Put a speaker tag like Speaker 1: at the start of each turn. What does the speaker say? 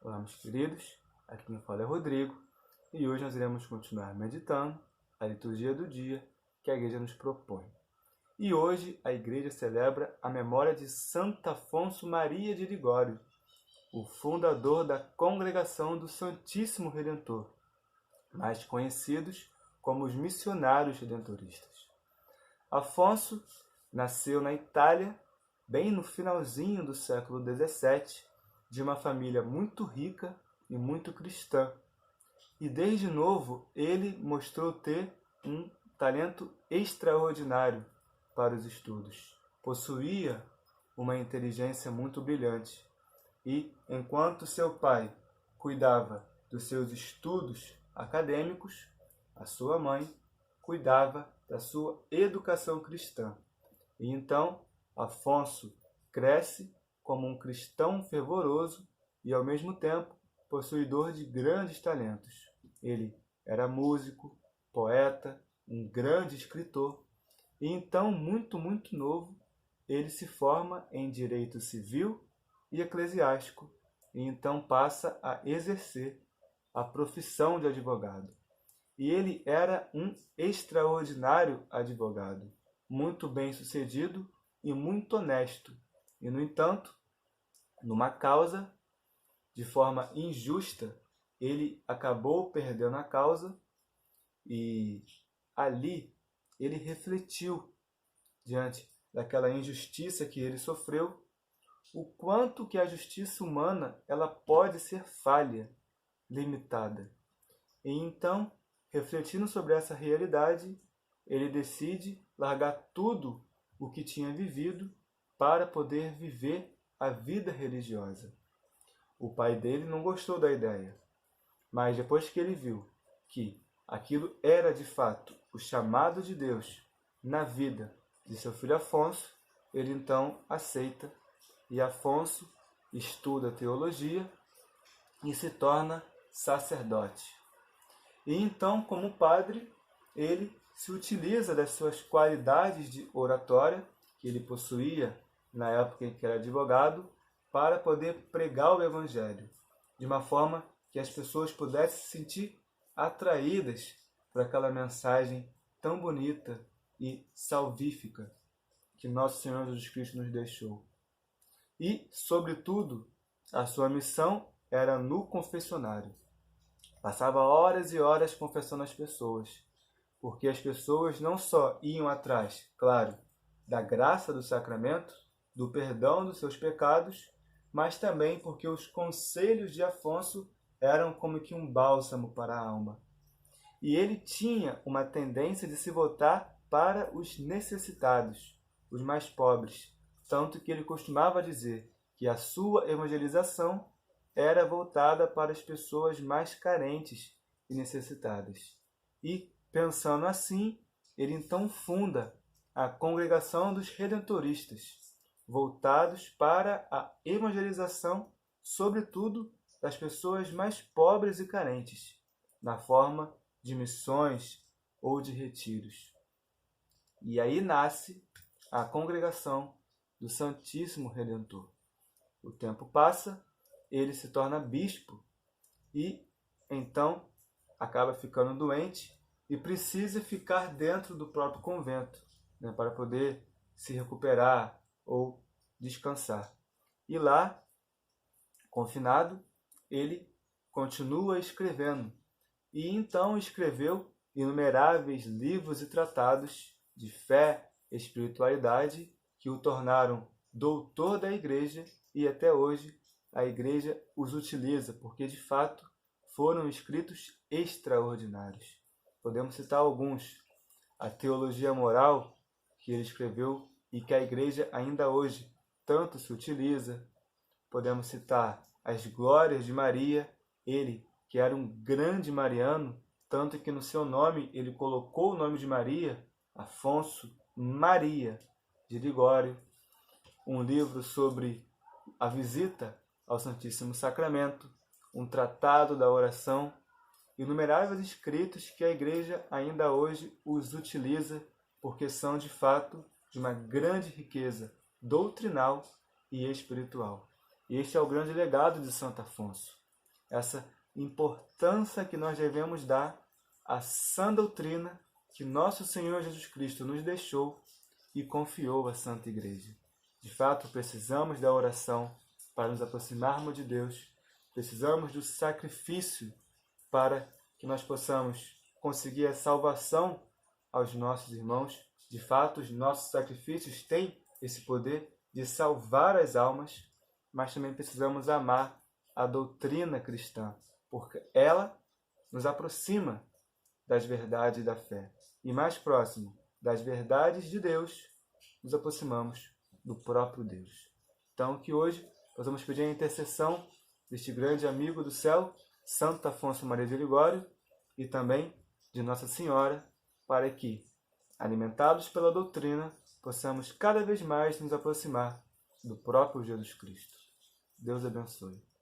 Speaker 1: Olá, meus queridos, aqui quem fala é Rodrigo e hoje nós iremos continuar meditando a liturgia do dia que a igreja nos propõe. E hoje a igreja celebra a memória de Santo Afonso Maria de Ligório, o fundador da Congregação do Santíssimo Redentor, mais conhecidos como os missionários redentoristas. Afonso nasceu na Itália, bem no finalzinho do século XVII, de uma família muito rica e muito cristã. E desde novo ele mostrou ter um talento extraordinário para os estudos. Possuía uma inteligência muito brilhante. E, enquanto seu pai cuidava dos seus estudos acadêmicos, a sua mãe cuidava da sua educação cristã. E então, Afonso cresce como um cristão fervoroso e, ao mesmo tempo, possuidor de grandes talentos. Ele era músico, poeta, um grande escritor, e então, muito novo, ele se forma em direito civil e eclesiástico, e então passa a exercer a profissão de advogado. E ele era um extraordinário advogado, muito bem-sucedido e muito honesto. E, no entanto, numa causa, de forma injusta, ele acabou perdendo a causa e ali ele refletiu, diante daquela injustiça que ele sofreu, o quanto que a justiça humana ela pode ser falha, limitada. E então, refletindo sobre essa realidade, ele decide largar tudo o que tinha vivido para poder viver a vida religiosa. O pai dele não gostou da ideia, mas depois que ele viu que aquilo era de fato o chamado de Deus na vida de seu filho Afonso, ele então aceita e Afonso estuda teologia e se torna sacerdote. E então, como padre, ele se utiliza das suas qualidades de oratória que ele possuía na época em que era advogado, para poder pregar o Evangelho, de uma forma que as pessoas pudessem se sentir atraídas por aquela mensagem tão bonita e salvífica que nosso Senhor Jesus Cristo nos deixou. E, sobretudo, a sua missão era no confessionário. Passava horas e horas confessando as pessoas, porque as pessoas não só iam atrás, claro, da graça do sacramento, do perdão dos seus pecados, mas também porque os conselhos de Afonso eram como que um bálsamo para a alma. E ele tinha uma tendência de se voltar para os necessitados, os mais pobres, tanto que ele costumava dizer que a sua evangelização era voltada para as pessoas mais carentes e necessitadas. E, pensando assim, ele então funda a Congregação dos Redentoristas, voltados para a evangelização, sobretudo das pessoas mais pobres e carentes, na forma de missões ou de retiros. E aí nasce a Congregação do Santíssimo Redentor. O tempo passa, ele se torna bispo e então acaba ficando doente e precisa ficar dentro do próprio convento, para poder se recuperar ou descansar. E lá, confinado, ele continua escrevendo. E então escreveu inumeráveis livros e tratados de fé e espiritualidade que o tornaram doutor da igreja e até hoje a igreja os utiliza, porque de fato foram escritos extraordinários. Podemos citar alguns. A Teologia Moral, que ele escreveu e que a igreja ainda hoje tanto se utiliza. Podemos citar as Glórias de Maria, ele que era um grande mariano, tanto que no seu nome ele colocou o nome de Maria, Afonso Maria de Ligório. Um livro sobre a visita ao Santíssimo Sacramento, um tratado da oração, inumeráveis escritos que a igreja ainda hoje os utiliza, porque são de fato de uma grande riqueza doutrinal e espiritual. E este é o grande legado de Santo Afonso. essa importância que nós devemos dar à sã doutrina que nosso Senhor Jesus Cristo nos deixou e confiou à Santa Igreja. De fato, precisamos da oração para nos aproximarmos de Deus, precisamos do sacrifício para que nós possamos conseguir a salvação aos nossos irmãos. De fato, os nossos sacrifícios têm esse poder de salvar as almas, mas também precisamos amar a doutrina cristã, porque ela nos aproxima das verdades da fé. E mais próximo das verdades de Deus, nos aproximamos do próprio Deus. Então, que hoje possamos pedir a intercessão deste grande amigo do céu, Santo Afonso Maria de Ligório, e também de Nossa Senhora, para que, alimentados pela doutrina, possamos cada vez mais nos aproximar do próprio Jesus Cristo. Deus abençoe.